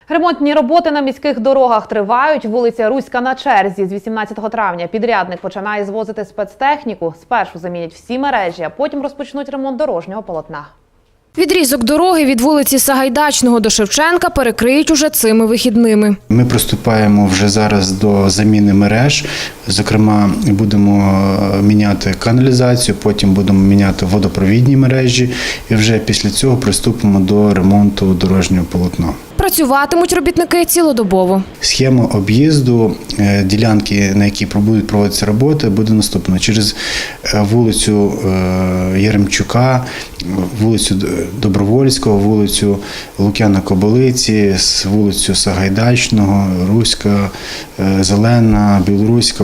Ремонтні роботи на міських дорогах тривають. Вулиця Руська на черзі. З 18 травня підрядник починає звозити спецтехніку. Спершу замінять всі мережі, а потім розпочнуть ремонт дорожнього полотна. Відрізок дороги від вулиці Сагайдачного до Шевченка перекриють уже цими вихідними. Ми приступаємо вже зараз до заміни мереж. Зокрема, будемо міняти каналізацію, потім будемо міняти водопровідні мережі і вже після цього приступимо до ремонту дорожнього полотна. Працюватимуть робітники цілодобово. Схема об'їзду ділянки, на якій будуть проводитися роботи, буде наступна. Через вулицю Яремчука, вулицю Добровольського, вулицю Лук'яна-Кобилиці, вулицю Сагайдачного, Руська, Зелена, Білоруська.